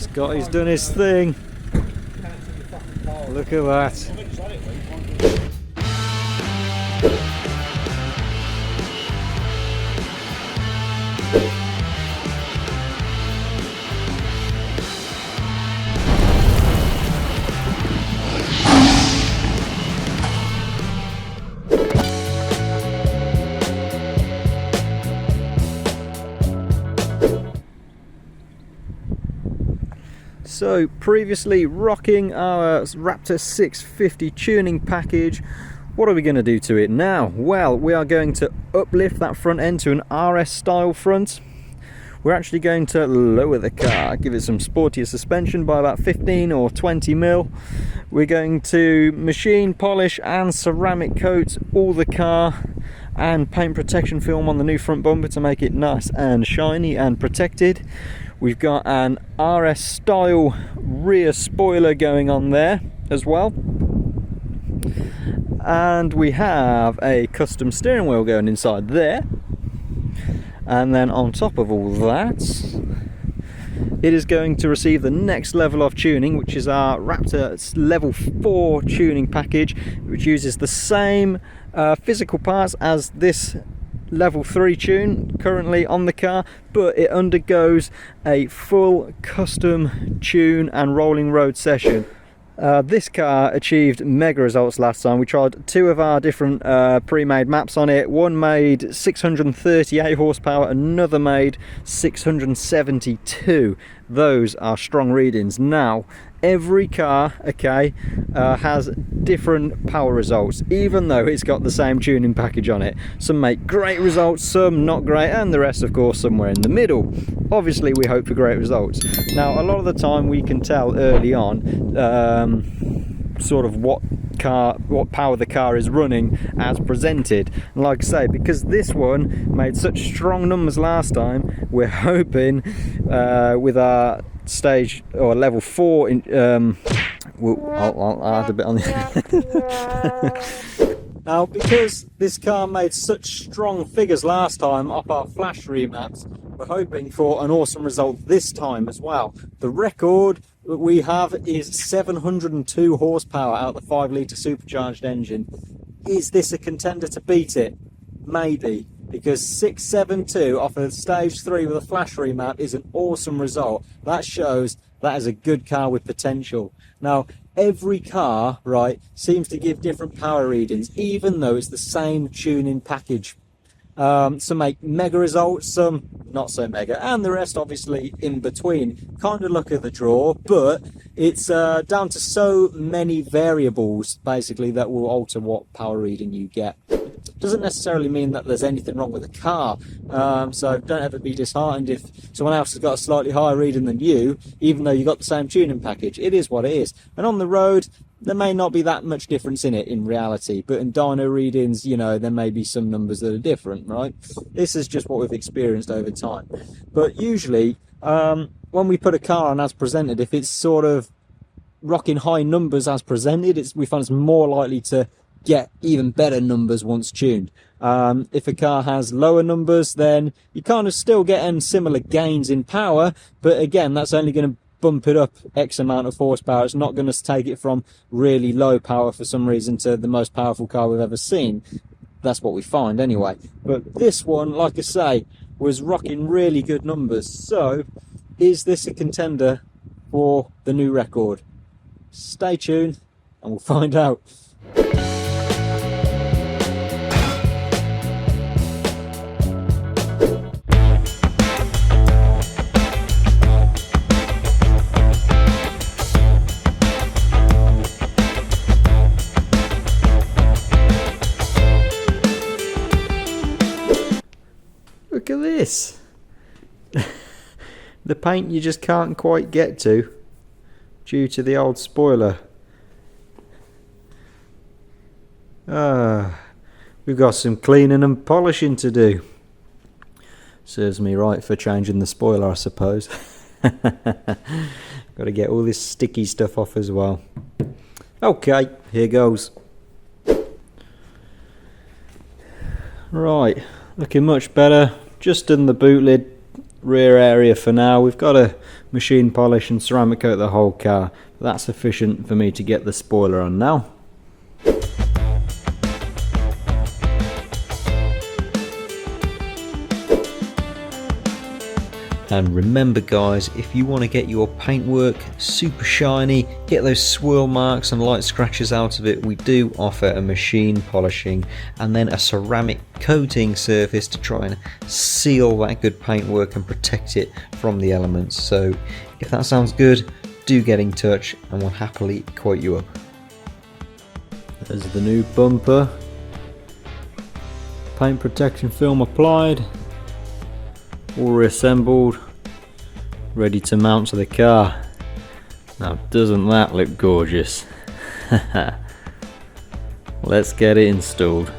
Scotty's done his thing. Look at that. So previously rocking our Raptor 650 tuning package, what are we going to do to it now? Well, we are going to uplift that front end to an RS style front. We're actually going to lower the car, give it some sportier suspension by about 15 or 20 mil. We're going to machine, polish and ceramic coat all the car and paint protection film on the new front bumper to make it nice and shiny and protected. We've got an RS style rear spoiler going on there as well. And we have a custom steering wheel going inside there. And then on top of all that, it is going to receive the next level of tuning, which is our Raptor level 4 tuning package, which uses the same physical parts as this level 3 tune currently on the car, but it undergoes a full custom tune and rolling road session. This car achieved mega results last time. We tried 2 of our different pre-made maps on it. One made 638 horsepower, another made 672. Those are strong readings. Now every car, okay, has different power results, even though it's got the same tuning package on it. Some make great results, some not great, and the rest of course somewhere in the middle. Obviously we hope for great results. Now a lot of the time we can tell early on sort of what power the car is running as presented, and like I say, because this one made such strong numbers last time, we're hoping with our stage or level 4 in, I'll add a bit on the now, because this car made such strong figures last time off our flash remaps, we're hoping for an awesome result this time as well. The record that we have is 702 horsepower out of the 5-litre supercharged engine. Is this a contender to beat it? Maybe, because 672 off of stage 3 with a flash remap is an awesome result. That shows that is a good car with potential. Now every car, right, seems to give different power readings, even though it's the same tuning package. Some make mega results, some not so mega, and the rest obviously in between. Kind of luck of the draw, but it's down to so many variables basically that will alter what power reading you get. Doesn't necessarily mean that there's anything wrong with the car, so don't ever be disheartened if someone else has got a slightly higher reading than you, even though you got the same tuning package. It is what it is, and on the road there may not be that much difference in it in reality, but in dyno readings, you know, there may be some numbers that are different, right? This is just what we've experienced over time. But usually when we put a car on as presented, if it's sort of rocking high numbers as presented, we find it's more likely to get even better numbers once tuned. If a car has lower numbers, then you kind of still getting similar gains in power, but again, that's only going to bump it up X amount of horsepower. It's not going to take it from really low power for some reason to the most powerful car we've ever seen. That's what we find anyway. But this one, like I say, was rocking really good numbers. So is this a contender for the new record? Stay tuned and we'll find out. Look at this. The paint you just can't quite get to due to the old spoiler. We've got some cleaning and polishing to do. Serves me right for changing the spoiler, I suppose. Got to get all this sticky stuff off as well. Okay, here goes. Right, looking much better. Just done the boot lid rear area for now. We've got to machine polish and ceramic coat the whole car, but that's sufficient for me to get the spoiler on now. And remember guys, if you want to get your paintwork super shiny, get those swirl marks and light scratches out of it, we do offer a machine polishing and then a ceramic coating surface to try and seal that good paintwork and protect it from the elements. So if that sounds good, do get in touch and we'll happily quote you up. There's the new bumper. Paint protection film applied. All reassembled, ready to mount to the car. Now doesn't that look gorgeous? Let's get it installed.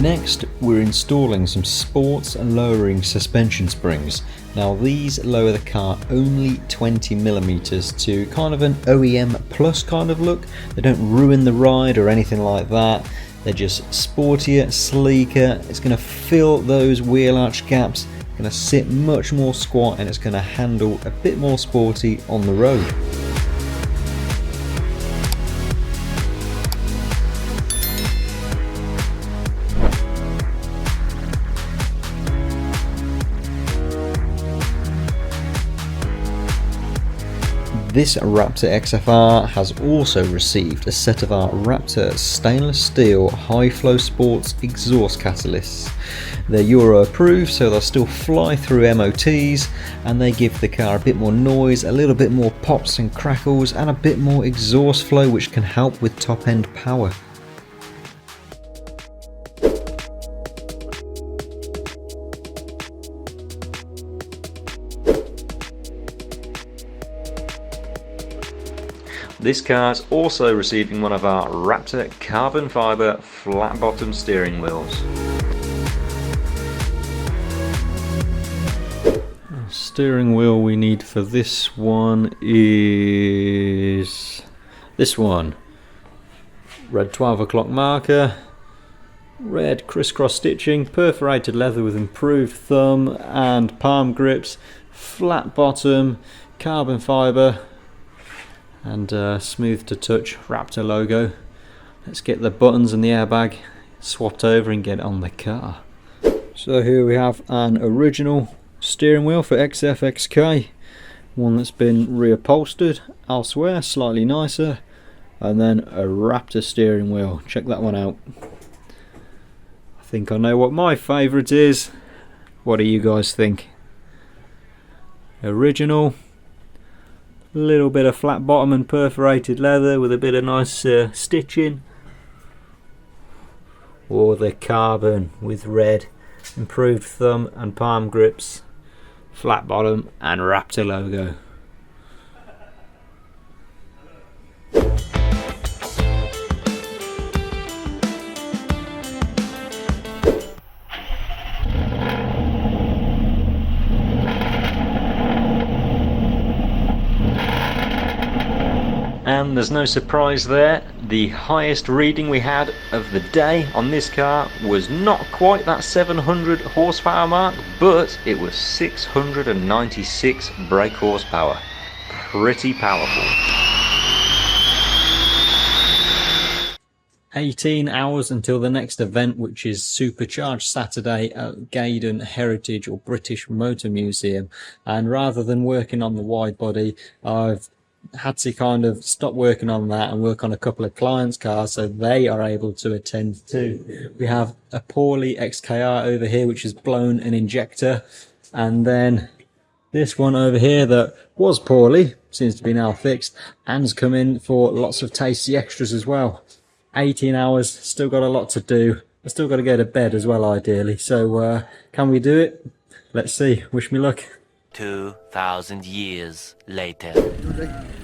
Next, we're installing some sports lowering suspension springs. Now these lower the car only 20mm to kind of an OEM plus kind of look. They don't ruin the ride or anything like that. They're just sportier, sleeker. It's going to fill those wheel arch gaps, going to sit much more squat, and it's going to handle a bit more sporty on the road. This Wraptor XFR has also received a set of our Wraptor stainless steel high flow sports exhaust catalysts. They're Euro approved, so they'll still fly through MOTs, and they give the car a bit more noise, a little bit more pops and crackles, and a bit more exhaust flow, which can help with top end power. This car is also receiving one of our Wraptor carbon fibre flat bottom steering wheels. Steering wheel we need for this one is this one. Red 12 o'clock marker, red crisscross stitching, perforated leather with improved thumb and palm grips, flat bottom, carbon fibre, and smooth to touch Wraptor logo. Let's get the buttons and the airbag swapped over and get it on the car. So here we have an original steering wheel for XFXK, one that's been reupholstered elsewhere, slightly nicer, and then a Wraptor steering wheel. Check that one out. I think I know what my favourite is. What do you guys think? Original, little bit of flat bottom and perforated leather with a bit of nice stitching, or the carbon with red improved thumb and palm grips, flat bottom and Wraptor logo. And there's no surprise there, the highest reading we had of the day on this car was not quite that 700 horsepower mark, but it was 696 brake horsepower. Pretty powerful. 18 hours until the next event, which is Supercharged Saturday at Gaydon Heritage or British Motor Museum. And rather than working on the wide body, I've had to kind of stop working on that and work on a couple of clients' cars so they are able to attend to. We have a poorly XKR over here which has blown an injector, and then this one over here that was poorly, seems to be now fixed, and has come in for lots of tasty extras as well. 18 hours, still got a lot to do. I've still got to go to bed as well ideally, so can we do it? Let's see, wish me luck. 2,000 years later.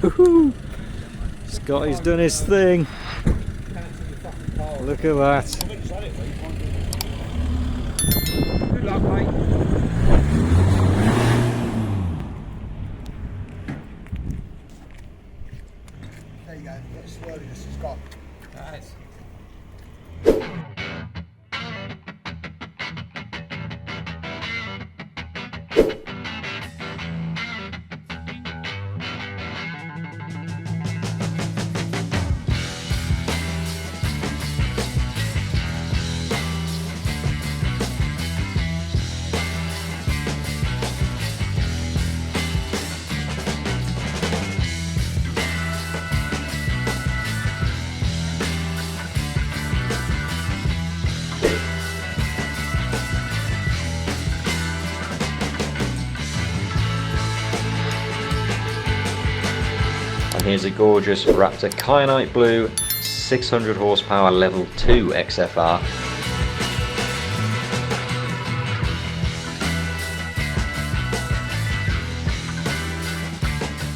Woohoo! Scotty's done his thing. Look at that. Good luck, mate. There you go. Got the swirliness, it's gone. Nice. Here's a gorgeous Wraptor Kyanite Blue 600 horsepower level 2 XFR.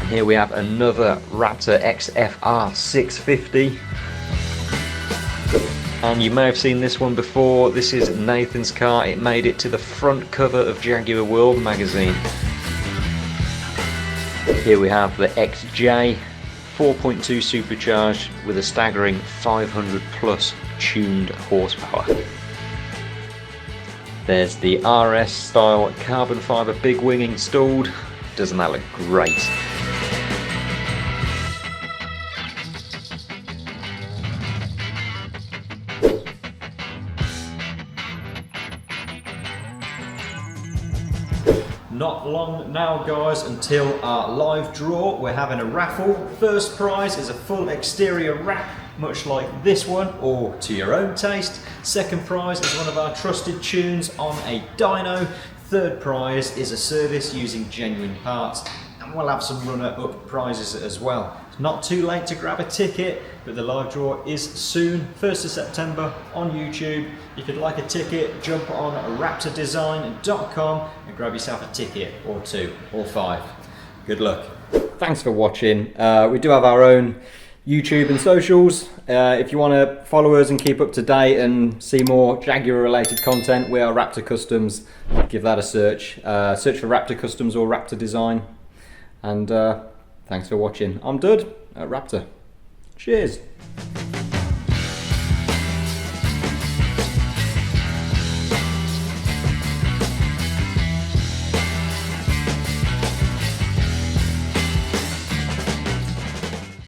And here we have another Wraptor XFR 650. And you may have seen this one before. This is Nathan's car. It made it to the front cover of Jaguar World magazine. Here we have the XJ 4.2 supercharged with a staggering 500 plus tuned horsepower. There's the RS style carbon fibre big wing installed. Doesn't that look great? Not long now, guys, until our live draw. We're having a raffle. First prize is a full exterior wrap, much like this one, or to your own taste. Second prize is one of our trusted tunes on a dyno. Third prize is a service using genuine parts. And we'll have some runner-up prizes as well. It's not too late to grab a ticket, but the live draw is soon, 1st of September on YouTube. If you'd like a ticket, jump on raptordesign.com and grab yourself a ticket, or 2, or 5. Good luck. Thanks for watching. We do have our own YouTube and socials. If you want to follow us and keep up to date and see more Jaguar related content, we are Wraptor Customs. Give that a search. Search for Wraptor Customs or Wraptor Design. And thanks for watching. I'm Dud at Wraptor. Cheers.